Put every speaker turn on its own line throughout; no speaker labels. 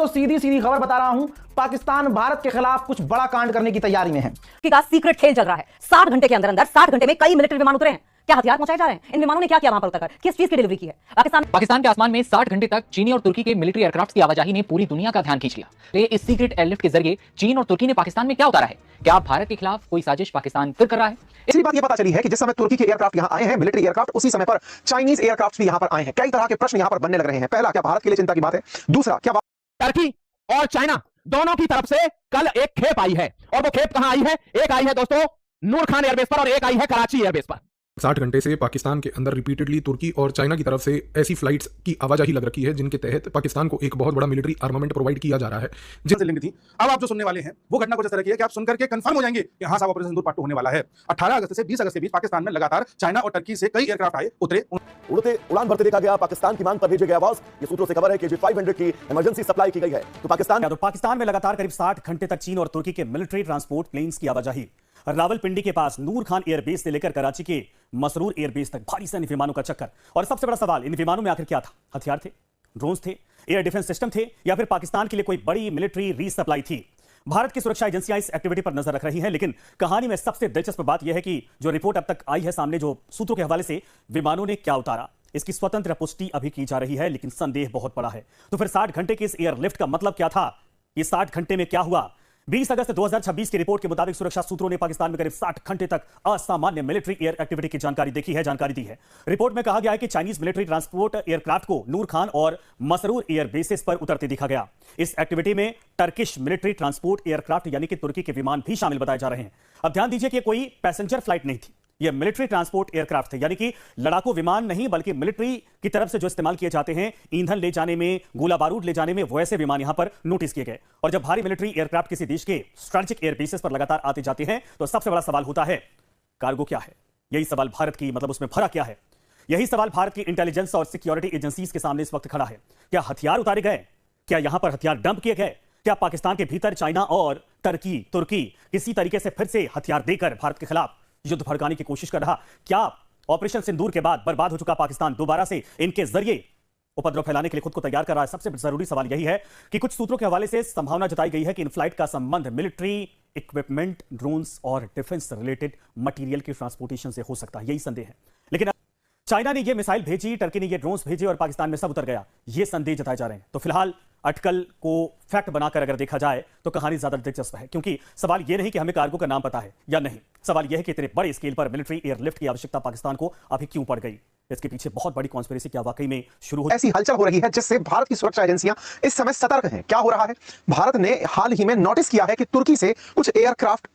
दोस्तों सीधी सीधी खबर बता रहा हूं, पाकिस्तान भारत के खिलाफ कुछ बड़ा कांड करने की तैयारी में है।
का सीक्रेट खेल चल रहा है। 60 घंटे के अंदर 60 घंटे में कई मिलिट्री विमान उतरे हैं। क्या हथियार पहुंचाए जा रहे हैं? इन विमानों ने क्या किया वहां पर उतरकर? किस चीज की डिलीवरी की है?
पाकिस्तान के आसमान में 60 घंटे तक चीनी और तुर्की के मिलिट्री एयरक्राफ्ट की आवाजाही ने पूरी दुनिया का ध्यान खींच लिया। इस सीक्रेट एयरलिफ्ट के जरिए चीन और तुर्की ने पाकिस्तान में क्या उतारा है? क्या भारत के खिलाफ कोई साजिश पाकिस्तान फिर कर रहा है?
इसी बात यह पता चली है कि जिस समय तुर्की के एयरक्राफ्ट यहां आए हैं, मिलिट्री एयरक्राफ्ट, उसी समय पर चाइनीज एयरक्राफ्ट भी यहां पर आए हैं। कई तरह के प्रश्न यहां पर बनने लग रहे हैं। पहला, क्या भारत के लिए चिंता की बात है? दूसरा, क्या
टर्की और चाइना दोनों की तरफ से कल एक खेप आई है, और वो खेप कहां आई है? एक आई है दोस्तों नूर खान एयरबेस पर और एक आई है कराची एयरबेस पर।
60 घंटे से पाकिस्तान के अंदर रिपीटेडली तुर्की और चाइना की तरफ से ऐसी फ्लाइट्स की आवाजाही लग रखी है जिनके तहत पाकिस्तान को एक बहुत बड़ा मिलिट्री आर्मामेंट प्रोवाइड किया जा रहा है।
जिनसे लिंक थी। अब आप जो सुनने वाले हैं वो घटना कुछ इस तरह की है कि आप सुनकर के कंफर्म हो जाएंगे कि हाँ साहब ऑपरेशन सिंदूर पार्ट 2 होने वाला है। 18 अगस्त से 20 अगस्त के बीच पाकिस्तान में लगातार चाइना और टर्की से कई एयरक्राफ्ट आए, उतरे,
उड़ते उड़ान भरते देखा गया। पाकिस्तान की मांग पर भेजे गए आवाज। ये सूत्रों से खबर है कि KG-500 की इमरजेंसी सप्लाई की गई है। तो पाकिस्तान में लगातार करीब 60 घंटे तक चीन और तुर्की के मिलिट्री ट्रांसपोर्ट प्लेन्स की आवाजाही। रावलपिंडी के पास नूर खान एयरबेस से लेकर कराची के मसरूर एयरबेस तक भारी सैन्य विमानों का चक्कर। और सबसे बड़ा सवाल, इन विमानों में आखिर क्या था? हथियार थे, ड्रोन्स थे, एयर डिफेंस सिस्टम थे, या फिर पाकिस्तान के लिए कोई बड़ी मिलिट्री रीसप्लाई थी? भारत की सुरक्षा एजेंसियां इस एक्टिविटी पर नजर रख रही हैं, लेकिन कहानी में सबसे दिलचस्प बात यह है कि जो रिपोर्ट अब तक आई है सामने, जो सूत्रों के हवाले से विमानों ने क्या उतारा, इसकी स्वतंत्र पुष्टि अभी की जा रही है, लेकिन संदेह बहुत बड़ा है। तो फिर 60 घंटे के इस एयरलिफ्ट का मतलब क्या था? ये 60 घंटे में क्या हुआ? 20 अगस्त 2026 की रिपोर्ट के मुताबिक सुरक्षा सूत्रों ने पाकिस्तान में करीब 60 घंटे तक असामान्य मिलिट्री एयर एक्टिविटी की जानकारी दी है। रिपोर्ट में कहा गया है कि चाइनीज मिलिट्री ट्रांसपोर्ट एयरक्राफ्ट को नूर खान और मसरूर एयर बेसिस पर उतरते देखा गया। इस एक्टिविटी में टर्किश मिलिट्री ट्रांसपोर्ट एयरक्राफ्ट यानी कि तुर्की के विमान भी शामिल बताए जा रहे हैं। अब ध्यान दीजिए कि कोई पैसेंजर फ्लाइट नहीं थी, ये मिलिट्री ट्रांसपोर्ट एयरक्राफ्ट थे, यानी कि लड़ाकू विमान नहीं, बल्कि मिलिट्री की तरफ से जो इस्तेमाल किए जाते हैं ईंधन ले जाने में, गोला बारूद ले जाने में, वैसे विमान यहां पर नोटिस किए गए। और जब भारी मिलिट्री एयरक्राफ्ट किसी देश के स्ट्रेटेजिक एयर बेसिस पर लगातार आते जाते हैं, तो सबसे बड़ा सवाल होता है कार्गो क्या है? यही सवाल भारत की, मतलब उसमें भरा क्या है? यही सवाल भारत की इंटेलिजेंस और सिक्योरिटी एजेंसीज के सामने इस वक्त खड़ा है। क्या हथियार उतारे गए? क्या यहां पर हथियार डंप किए गए? क्या पाकिस्तान के भीतर चाइना और तुर्की किसी तरीके से फिर से हथियार देकर भारत के खिलाफ युद्ध भड़काने की कोशिश कर रहा? क्या ऑपरेशन सिंदूर के बाद बर्बाद हो चुका पाकिस्तान दोबारा से इनके जरिए उपद्रव फैलाने के लिए खुद को तैयार कर रहा है? सबसे जरूरी सवाल यही है कि कुछ सूत्रों के हवाले से संभावना जताई गई है कि इन फ्लाइट का संबंध मिलिट्री इक्विपमेंट, ड्रोन्स और डिफेंस रिलेटेड मटेरियल के ट्रांसपोर्टेशन से हो सकता है। यही संदेह है। लेकिन चाइना ने यह मिसाइल भेजी, टर्की ने यह ड्रोन्स भेजे और पाकिस्तान में सब उतर गया, ये संदेह जताए जा रहे हैं। तो फिलहाल अटकल को फैक्ट बनाकर अगर देखा जाए तो कहानी ज्यादा दिलचस्प है, क्योंकि सवाल यह नहीं कि हमें कार्गो का नाम पता है या नहीं, सवाल यह है कि इतने बड़े स्केल पर मिलिट्री एयरलिफ्ट की आवश्यकता पाकिस्तान को अभी क्यों पड़ गई? इसके पीछे बहुत बड़ी कॉन्स्पिरेसी क्या वाकई में शुरू हो?
ऐसी हलचल हो रही है जिससे भारत की सुरक्षा एजेंसियां इस समय सतर्क हैं। क्या हो रहा है? भारत ने हाल ही में नोटिस किया है कि तुर्की से कुछ एयरक्राफ्ट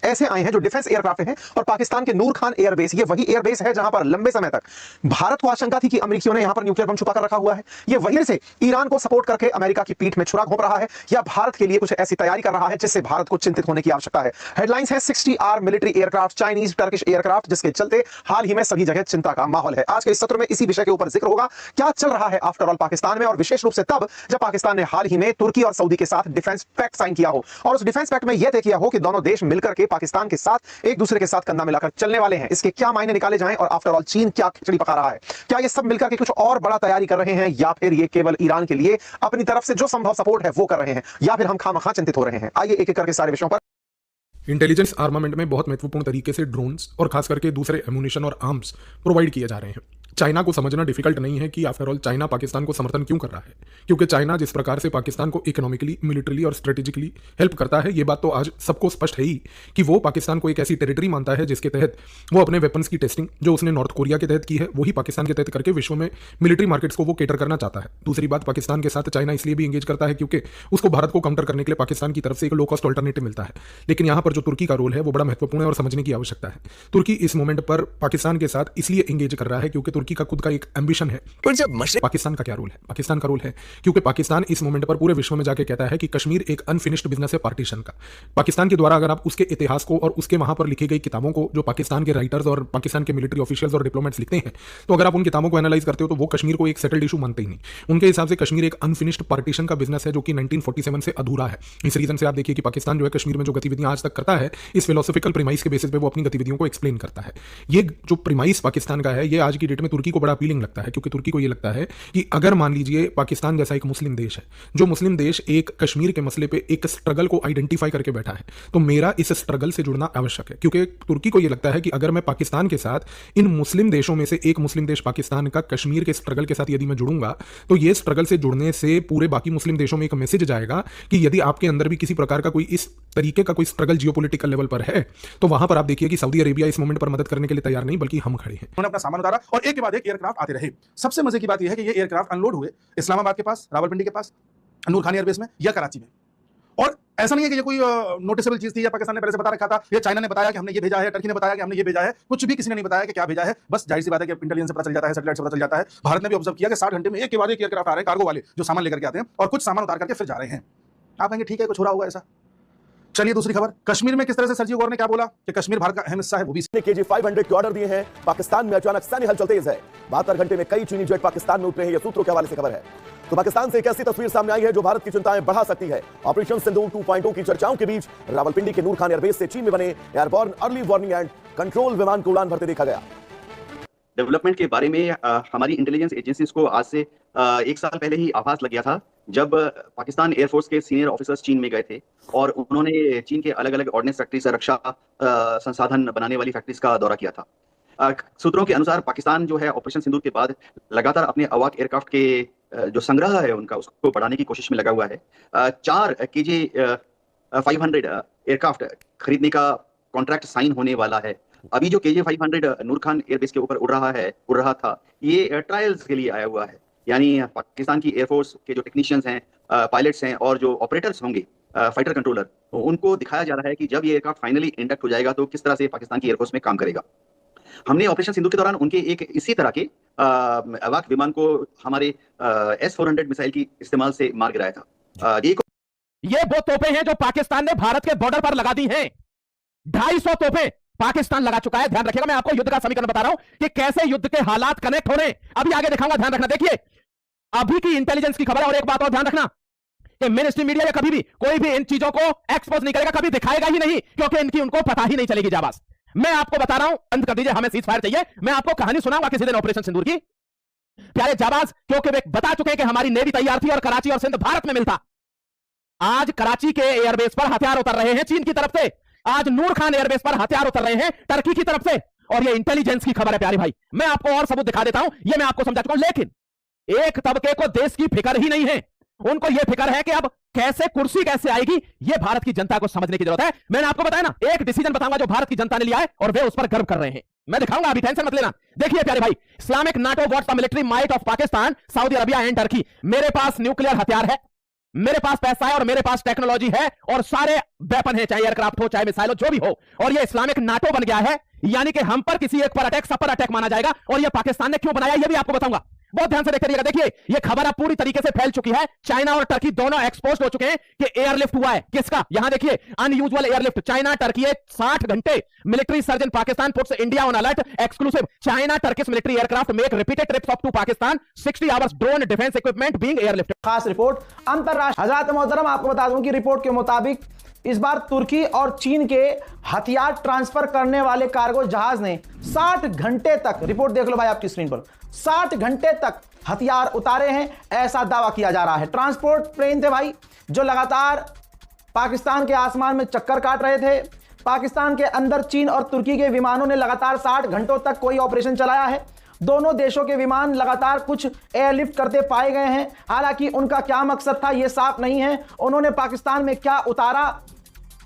ऐसे आए हैं जो डिफेंस एयरक्राफ्ट हैं, और पाकिस्तान के नूर खान एयरबेस, ये वही एयरबेस है जहां पर लंबे समय तक भारत को आशंका थी कि अमेरिकियों ने यहां पर न्यूक्लियर बम छुपा कर रखा हुआ है। ये वहीं से ईरान को सपोर्ट करके अमेरिका की पीठ में छुरा घोंप रहा है, या भारत के लिए कुछ ऐसी तैयारी कर रहा है जिससे भारत को चिंतित होने की आवश्यकता है। हेडलाइंस है 60R military aircraft, Chinese Turkish aircraft, जिसके चलते हाल ही में सभी जगह चिंता का माहौल है। आज के इस सत्र में इसी विषय के ऊपर जिक्र होगा, क्या चल रहा है आफ्टर ऑल पाकिस्तान में, और विशेष रूप से तब जब पाकिस्तान ने हाल ही में तुर्की और सऊदी के साथ डिफेंस पैक्ट साइन किया हो, और उस डिफेंस पैक्ट में यह तय किया हो कि दोनों देश मिलकर के पाकिस्तान के साथ एक दूसरे के साथ कंधा मिलाकर चलने वाले हैं। इसके क्या मायने निकाले जाएं, और आफ्टर ऑल चीन क्या खिचड़ी पका रहा है? क्या ये सब मिलकर के कुछ और बड़ा तैयारी कर रहे हैं, या फिर ये केवल ईरान के लिए अपनी तरफ से जो संभव सपोर्ट है वो कर रहे हैं, या फिर हम खामखा चिंतित हो रहे हैं? आइए एक एक करके सारे विषयों पर।
इंटेलिजेंस आर्मामेंट में बहुत महत्वपूर्ण तरीके से ड्रोन्स और खास करके दूसरे एमुनिशन और आर्म्स प्रोवाइड किए जा रहे हैं। चाइना को समझना डिफिकल्ट नहीं है कि आफ्टर ऑल चाइना पाकिस्तान को समर्थन क्यों कर रहा है, क्योंकि चाइना जिस प्रकार से पाकिस्तान को इकोनॉमिकली, मिलिट्रीली और स्ट्रेटेजिकली हेल्प करता है, ये बात तो आज सबको स्पष्ट है ही कि वो पाकिस्तान को एक ऐसी टेरिटरी मानता है जिसके तहत वो अपने वेपन्स की टेस्टिंग जो उसने नॉर्थ कोरिया के तहत की है वही पाकिस्तान के तहत करके विश्व में मिलिट्री मार्केट्स को वो केटर करना चाहता है। दूसरी बात, पाकिस्तान के साथ चाइना इसलिए भी एंगेज करता है क्योंकि उसको भारत को काउंटर करने के लिए पाकिस्तान की तरफ से एक लो कॉस्ट ऑल्टरनेटिव मिलता है। लेकिन यहाँ पर जो तुर्की का रोल है वो बड़ा महत्वपूर्ण है और समझने की आवश्यकता है। तुर्की इस मोमेंट पर पाकिस्तान के साथ इसलिए एंगेज कर रहा है क्योंकि तुर्की का खुद का एक एम्बिशन है। पर जब पाकिस्तान का क्या रोल है? पाकिस्तान का रोल है क्योंकि पाकिस्तान इस मोमेंट पर पूरे विश्व में जाके कहता है कि कश्मीर एक अनफिनिश्ड बिजनेस है पार्टीशन का। पाकिस्तान के द्वारा अगर आप उसके इतिहास को और उसके वहां पर लिखी गई किताबों को, जो पाकिस्तान के राइटर्स और पाकिस्तान के मिलिट्री ऑफिशियल्स और डिप्लोमेट्स लिखते हैं, तो अगर आप उन किताबों को एनालाइज करते हो तो वो कश्मीर को एक सेटल्ड इशू मानते ही नहीं। उनके हिसाब से कश्मीर एक अनफिनिश्ड पार्टीशन का बिजनेस है जो कि 1947 से अधूरा है। इस रीजन से आप देखिए कि पाकिस्तान जो है कश्मीर में जो गतिविधियां आज तक करता है, इस फिलोसॉफिकल प्रीमाइस के बेसिस पे वो अपनी गतिविधियों को एक्सप्लेन करता है। ये जो प्रीमाइस पाकिस्तान का है, ये आज की डेट में तुर्की को बड़ा अपीलिंग लगता है, क्योंकि तुर्की को ये लगता है कि अगर मान लीजिए पाकिस्तान जैसा एक मुस्लिम देश है, जो मुस्लिम देश एक कश्मीर के मसले पे एक स्ट्रगल को आइडेंटिफाई करके बैठा है, तो मेरा इस स्ट्रगल से जुड़ना आवश्यक है। क्योंकि तुर्की को ये लगता है कि अगर मैं पाकिस्तान के साथ इन मुस्लिम देशों में से एक मुस्लिम देश पाकिस्तान का कश्मीर के स्ट्रगल के साथ यदि मैं जुड़ूंगा, तो ये स्ट्रगल से जुड़ने से पूरे बाकी मुस्लिम देशों में एक मैसेज जाएगा कि यदि आपके अंदर भी किसी प्रकार का कोई इस तरीके का कोई स्ट्रगल जियोपॉलिटिकल लेवल पर है, तो वहां पर आप देखिए कि सऊदी अरेबिया इस मोमेंट पर मदद करने के लिए तैयार नहीं, बल्कि हम खड़े हैं।
उन्होंने अपना सामान उतारा और एक के बाद एक एयरक्राफ्ट आते रहे। सबसे मजे की बात यह है कि ये एयरक्राफ्ट अनलोड हुए इस्लामाबाद के पास, रावलपिंडी के पास, नूर खान एयरबेस में या कराची में। और ऐसा नहीं है कि ये कोई नोटिसेबल चीज थी या पाकिस्तान ने पहले से बता रखा था, या चाइना ने बताया कि हमने ये भेजा है, टर्की ने बताया कि हमने ये भेजा है, कुछ भी किसी ने नहीं बताया कि क्या भेजा है। बस जाहिर सी बात है कि इंटेलिजेंस से पता चल जाता है, सैटेलाइट से पता चल जाता है। भारत ने भी ऑब्जर्व किया कि 60 घंटे में एक के बाद एक एयरक्राफ्ट आ रहे हैं, कार्गो वाले जो सामान लेकर के आते हैं और कुछ सामान उतार करके फिर जा रहे हैं। आप कहेंगे ठीक है, कुछ हो रहा होगा ऐसा। चलिए दूसरी खबर, कश्मीर में किस तरह से सर्जियो गौर ने क्या बोला कि कश्मीर भारत का अहम हिस्सा है, वो भी
KG-500 के ऑर्डर दिए हैं। पाकिस्तान में अचानक सैन्य हलचल तेज है। 72 घंटे में कई चीनी जेट पाकिस्तान में उतरे हैं, ये सूत्रों के हवाले से खबर है। तो पाकिस्तान से एक ऐसी तस्वीर सामने आई है जो भारत की चिंताएं बढ़ा सकती है। ऑपरेशन सिंदूर 2.0 की चर्चाओं के बीच रावलपिंडी के नूर खान एयरबेस से चीन में बने airborne early warning and control विमान को उड़ान भरते देखा गया।
डेवलपमेंट के बारे में हमारी इंटेलिजेंस एजेंसीज को आज से 1 साल पहले ही आभास लग गया था, जब पाकिस्तान एयरफोर्स के सीनियर ऑफिसर्स चीन में गए थे और उन्होंने चीन के अलग अलग ऑर्डिनेंस फैक्ट्री से रक्षा संसाधन बनाने वाली फैक्ट्रीज का दौरा किया था। सूत्रों के अनुसार पाकिस्तान जो है ऑपरेशन सिंदूर के बाद लगातार अपने अवाक एयरक्राफ्ट के जो संग्रह है उनका, उसको बढ़ाने की कोशिश में लगा हुआ है। 4 KG-500 एयरक्राफ्ट खरीदने का कॉन्ट्रैक्ट साइन होने वाला है। अभी जो KG-500 नूर खान एयरबेस के ऊपर उड़ रहा था, ये ट्रायल्स के लिए आया हुआ है। यानी पाकिस्तान की एयरफोर्स के जो टेक्नीशियंस हैं, पायलट्स हैं और जो ऑपरेटर्स होंगे, फाइटर कंट्रोलर, उनको दिखाया जा रहा है कि जब ये एयरक्राफ्ट फाइनली इंडक्ट हो जाएगा तो किस तरह से पाकिस्तान की एयरफोर्स में काम करेगा। हमने ऑपरेशन सिंधु के दौरान उनके एक इसी तरह के अवाक विमान को हमारे S-400 मिसाइल की इस्तेमाल से मार गिराया था।
ये वो तोपें हैं जो पाकिस्तान ने भारत के बॉर्डर पर लगा दी हैं। 250 तोपें पाकिस्तान लगा चुका है। ध्यान रखिएगा, मैं आपको युद्ध का समीकरण बता रहा हूं कि कैसे युद्ध के हालात कनेक्ट हो रहे हैं। अभी आगे दिखाऊंगा, ध्यान रखना। देखिए अभी की इंटेलिजेंस की खबर है। और एक बात और ध्यान रखना कि मेन स्ट्रीम मीडिया कभी भी कोई भी इन चीजों को एक्सपोज नहीं करेगा, कभी दिखाएगा ही नहीं, क्योंकि इनकी उनको पता ही नहीं चलेगी जाबाज। मैं आपको बता रहा हूं, बंद कर दीजिए, हमें सीज फायर चाहिए। मैं आपको कहानी सुनाऊंगा किसी दिन ऑपरेशन सिंदूर की, प्यारे जाबाज, क्योंकि वे बता चुके हैं कि हमारी नेवी तैयार थी और कराची और सिंध भारत में मिलता। आज कराची के एयरबेस पर हथियार उतर रहे हैं चीन की तरफ से। आज नूर खान एयरबेस पर हथियार उतर रहे हैं टर्की की तरफ से। और ये इंटेलिजेंस की खबर है प्यारे भाई। मैं आपको और सबूत दिखा देता हूं, ये मैं आपको समझा चुका हूं। लेकिन एक तबके को देश की फिक्र ही नहीं है। उनको यह फिक्र है कि अब कैसे कुर्सी कैसे आएगी, यह भारत की जनता को समझने की जरूरत है। मैंने आपको बताया ना, एक डिसीजन बताऊंगा जो भारत की जनता ने लिया है और वे उस पर गर्व कर रहे हैं। मैं दिखाऊंगा, अभी टेंशन मत लेना। देखिए प्यारे भाई, Islamic NATO what's the military might of Pakistan, Saudi Arabia and Turkey. मेरे पास न्यूक्लियर हथियार है, मेरे पास पैसा है और मेरे पास टेक्नोलॉजी है और सारे वेपन है, चाहे एयरक्राफ्ट हो चाहे मिसाइल हो, जो भी हो। और ये इस्लामिक नाटो बन गया है, यानी कि हम पर किसी एक पर अटैक, सब पर अटैक माना जाएगा। और ये पाकिस्तान ने क्यों बनाया, ये भी आपको बताऊंगा। बहुत ध्यान से देखते रहिएगा। देखिए ये खबर अब पूरी तरीके से फैल चुकी है। चाइना और टर्की दोनों एक्सपोज हो चुके हैं कि एयरलिफ्ट हुआ है। किसका? यहां देखिए, अनयूजुअल एयरलिफ्ट। चाइना टर्की 60 घंटे military surge on Pakistan puts India on alert, exclusive. China Turkish military aircraft make repeated trips up to Pakistan, 60 hours drone defence equipment being airlift.
खास रिपोर्ट अंतरराष्ट्रीय। हजरत मोहतरम, आपको बता दूं कि रिपोर्ट के मुताबिक इस बार तुर्की और चीन के हथियार ट्रांसफर करने वाले कार्गो जहाज ने 60 घंटे तक, रिपोर्ट देख लो भाई आपकी स्क्रीन पर, 60 घंटे तक हथियार उतारे हैं, ऐसा दावा किया जा रहा है। ट्रांसपोर्ट प्लेन थे भाई, जो लगातार पाकिस्तान के आसमान में चक्कर काट रहे थे। पाकिस्तान के अंदर चीन और तुर्की के विमानों ने लगातार 60 घंटों तक कोई ऑपरेशन चलाया है। दोनों देशों के विमान लगातार कुछ एयरलिफ्ट करते पाए गए हैं। हालांकि उनका क्या मकसद था यह साफ नहीं है। उन्होंने पाकिस्तान में क्या उतारा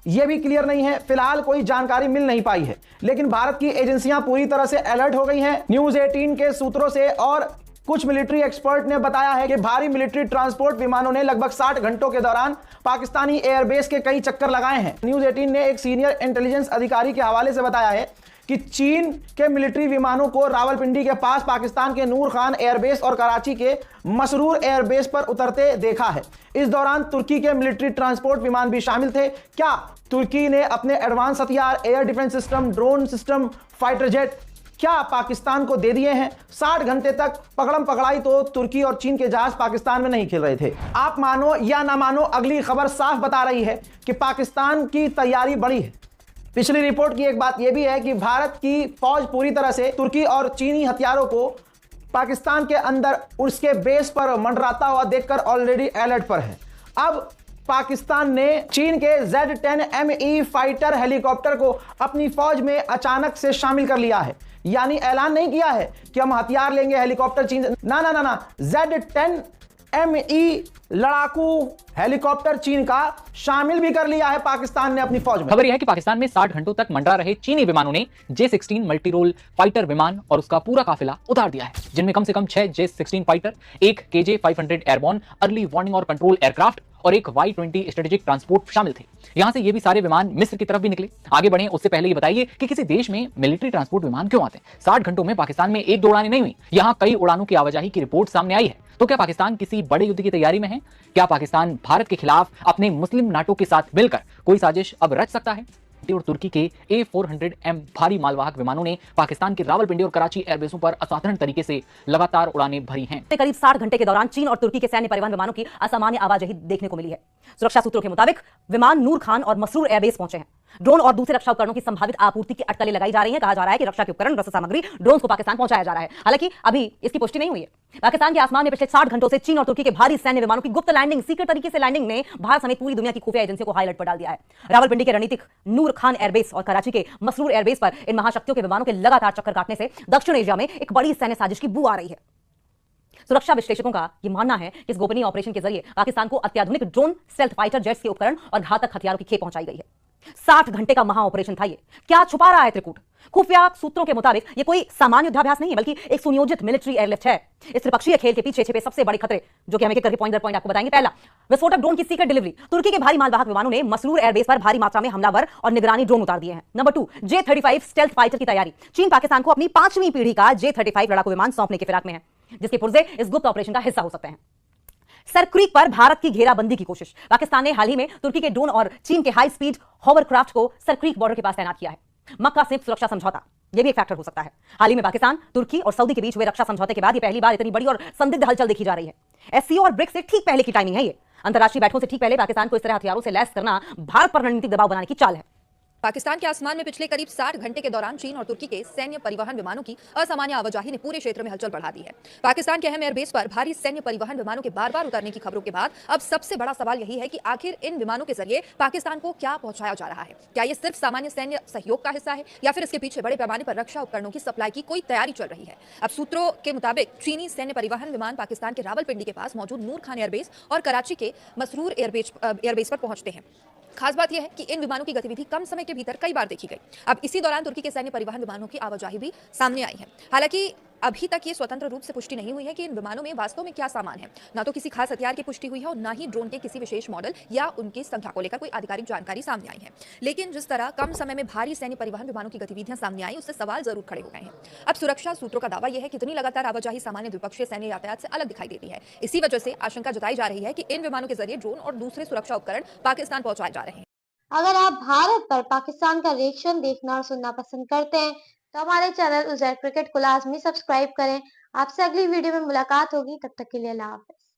यह भी क्लियर नहीं है। फिलहाल कोई जानकारी मिल नहीं पाई है, लेकिन भारत की एजेंसियां पूरी तरह से अलर्ट हो गई हैं। न्यूज़ 18 के सूत्रों से और कुछ मिलिट्री एक्सपर्ट ने बताया है कि भारी मिलिट्री ट्रांसपोर्ट विमानों ने लगभग 60 घंटों के दौरान पाकिस्तानी एयरबेस के कई चक्कर लगाए हैं। न्यूज़ 18 ने एक सीनियर इंटेलिजेंस अधिकारी के हवाले से बताया है कि चीन के मिलिट्री विमानों को रावलपिंडी के पास पाकिस्तान के नूर खान एयरबेस और कराची के मसरूर एयरबेस पर उतरते देखा है। इस दौरान तुर्की के मिलिट्री ट्रांसपोर्ट विमान भी शामिल थे। क्या तुर्की ने अपने एडवांस हथियार, air defence system, drone system, fighter jet क्या पाकिस्तान को दे दिए हैं? 60 घंटे तक पकड़म पकड़ाई तो तुर्की और चीन के जहाज पाकिस्तान में नहीं खेल रहे थे। आप मानो या ना मानो, अगली खबर साफ बता रही है कि पाकिस्तान की तैयारी बड़ी है। पिछली रिपोर्ट की एक बात यह भी है कि भारत की फौज पूरी तरह से तुर्की और चीनी हथियारों को पाकिस्तान के अंदर उसके बेस पर मंडराता हुआ देखकर ऑलरेडी अलर्ट पर है। अब पाकिस्तान ने चीन के Z-10ME फाइटर हेलीकॉप्टर को अपनी फौज में अचानक से शामिल कर लिया है। यानी ऐलान नहीं किया है कि हम हथियार लेंगे हेलीकॉप्टर चीन से, ना ना ना ना, Z-10ME लड़ाकू हेलीकॉप्टर चीन का शामिल भी कर लिया है पाकिस्तान ने अपनी फौज में।
खबर यह है कि पाकिस्तान में 60 घंटों तक मंडरा रहे चीनी विमानों ने J-16 मल्टी रोल फाइटर विमान और उसका पूरा काफिला उतार दिया है, जिनमें कम से कम 6 J-16 फाइटर, एक KJ-500 एयरबॉर्न अर्ली वार्निंग और कंट्रोल एयरक्राफ्ट और एक Y-20 स्ट्रेटेजिक ट्रांसपोर्ट शामिल थे। यहां से ये भी सारे विमान मिस्र की तरफ भी निकले। आगे बढ़े उससे पहले ये बताइए कि किसी देश में मिलिट्री ट्रांसपोर्ट विमान क्यों आते हैं? 60 घंटों में पाकिस्तान में एक दो उड़ानें नहीं हुई, यहां कई उड़ानों की आवाजाही की रिपोर्ट सामने आई है। तो क्या पाकिस्तान किसी बड़े युद्ध की तैयारी में है? क्या पाकिस्तान भारत के खिलाफ अपने मुस्लिम नाटो के साथ मिलकर कोई साजिश अब रच सकता है? और तुर्की के A400M भारी मालवाहक विमानों ने पाकिस्तान के रावलपिंडी और कराची एयरबेसों पर असाधारण तरीके से लगातार उड़ानें भरी हैं।
करीब 60 घंटे के दौरान चीन और तुर्की के सैन्य परिवहन विमानों की असामान्य आवाजाही देखने को मिली है। सुरक्षा सूत्रों के मुताबिक विमान नूर खान और मसरूर एयरबेस पहुंचे हैं। ड्रोन और दूसरे रक्षा उपकरणों की संभावित आपूर्ति की अटकलें लगाई जा रही हैं। कहा जा रहा है कि रक्षा के उपकरण, रसद सामग्री, ड्रोन को पाकिस्तान पहुंचाया जा रहा है। हालांकि अभी इसकी पुष्टि नहीं हुई है। पाकिस्तान के आसमान में पिछले 60 घंटों से चीन और तुर्की के भारी सैन्य विमानों की गुप्त लैंडिंग, सीक्रेट तरीके से लैंडिंग ने भारत समेत पूरी दुनिया की खुफिया एजेंसियों को हाई अलर्ट पर डाल दिया है। रावलपिंडी के रणनीतिक नूर खान एयरबेस और कराची के मसरूर एयरबेस पर इन महाशक्तियों के विमानों के लगातार चक्कर काटने से दक्षिण एशिया में एक बड़ी सैन्य साजिश की बू आ रही है। सुरक्षा विश्लेषकों का यह मानना है कि इस गोपनीय ऑपरेशन के जरिए पाकिस्तान को अत्याधुनिक ड्रोन, स्टेल्थ फाइटर जेट्स के उपकरण और घातक हथियारों की खेप पहुंचाई गई है। 60 घंटे का महा ऑपरेशन था ये। क्या छुपा रहा है त्रिकूट? खुफिया सूत्रों के मुताबिक ये कोई सामान्य युद्धाभ्यास नहीं है, बल्कि एक सुनियोजित मिलिट्री एयरलिफ्ट है। इस त्रिपक्षीय खेल के पीछे छिपे सबसे बड़े खतरे, जो कि हम एक करके पॉइंट दर पॉइंट आपको बताएंगे। पहला, विस्फोटक ड्रोन की सीक्रेट डिलीवरी। तुर्की के भारी मालवाहक विमानों ने मसरूर एयरबेस पर भारी मात्रा में हमलावर और निगरानी ड्रोन उतार दिए हैं। नंबर 2, J-35 स्टेल्थ फाइटर की तैयारी। चीन पाकिस्तान को अपनी 5वीं पीढ़ी का J-35 लड़ाकू विमान सौंपने के फिराक में है, जिसके पुर्जे इस गुप्त ऑपरेशन का हिस्सा हो सकते हैं। सर क्रीक पर भारत की घेराबंदी की कोशिश। पाकिस्तान ने हाल ही में तुर्की के ड्रोन और चीन के हाई स्पीड हॉवरक्राफ्ट को सर क्रीक बॉर्डर के पास तैनात किया है। मक्का संयुक्त सुरक्षा समझौता, यह भी एक फैक्टर हो सकता है। हाल ही में पाकिस्तान, तुर्की और सऊदी के बीच हुए रक्षा समझौते के बाद यह पहली बार इतनी बड़ी और संदिग्ध हलचल देखी जा रही है। SCO और ब्रिक्स से ठीक पहले की टाइमिंग है ये। अंतर्राष्ट्रीय बैठकों से ठीक पहले पाकिस्तान को इस तरह हथियारों से लैस करना भारत पर रणनीतिक दबाव बनाने की चाल है।
पाकिस्तान के आसमान में पिछले करीब 60 घंटे के दौरान चीन और तुर्की के सैन्य परिवहन विमानों की असामान्य आवाजाही ने पूरे क्षेत्र में हलचल बढ़ा दी है। पाकिस्तान के अहम एयरबेस पर भारी सैन्य परिवहन विमानों के बार-बार उतरने की खबरों के बाद अब सबसे बड़ा सवाल यही है कि आखिर इन विमानों के जरिए पाकिस्तान को क्या पहुंचाया जा रहा है? क्या ये सिर्फ सामान्य सैन्य सहयोग का हिस्सा है, या फिर इसके पीछे बड़े पैमाने पर रक्षा उपकरणों की सप्लाई की कोई तैयारी चल रही है? अब सूत्रों के मुताबिक चीनी सैन्य परिवहन विमान पाकिस्तान के रावलपिंडी के पास मौजूद नूर खान एयरबेस और कराची के मसरूर एयरबेस पर पहुंचते हैं। खास बात यह है कि इन विमानों की गतिविधि कम समय के भीतर कई बार देखी गई। अब इसी दौरान तुर्की के सैन्य परिवहन विमानों की आवाजाही भी सामने आई है। हालांकि अभी तक ये स्वतंत्र रूप से पुष्टि नहीं हुई है कि इन विमानों में वास्तव में क्या सामान है। ना तो किसी खास हथियार की पुष्टि हुई है और ना ही ड्रोन के किसी विशेष मॉडल या उनकी संख्या को लेकर कोई आधिकारिक जानकारी सामने आई है। लेकिन जिस तरह कम समय में भारी सैन्य परिवहन विमानों की गतिविधियां सामने आई, उससे सवाल जरूर खड़े हो गए हैं। अब सुरक्षा सूत्रों का दावा यह है कि इतनी लगातार आवाजाही सामान्य द्विपक्षीय सैन्य यातायात से अलग दिखाई देती है। इसी वजह से आशंका जताई जा रही है कि इन विमानों के जरिए ड्रोन और दूसरे सुरक्षा उपकरण पाकिस्तान पहुंचाए जा रहे हैं।
अगर आप भारत पर पाकिस्तान का रिएक्शन देखना और सुनना पसंद करते हैं तो हमारे चैनल उज़ैर क्रिकेट को लाजमी सब्सक्राइब करें। आपसे अगली वीडियो में मुलाकात होगी, तब तक के लिए अल्लाह हाफ़िज़।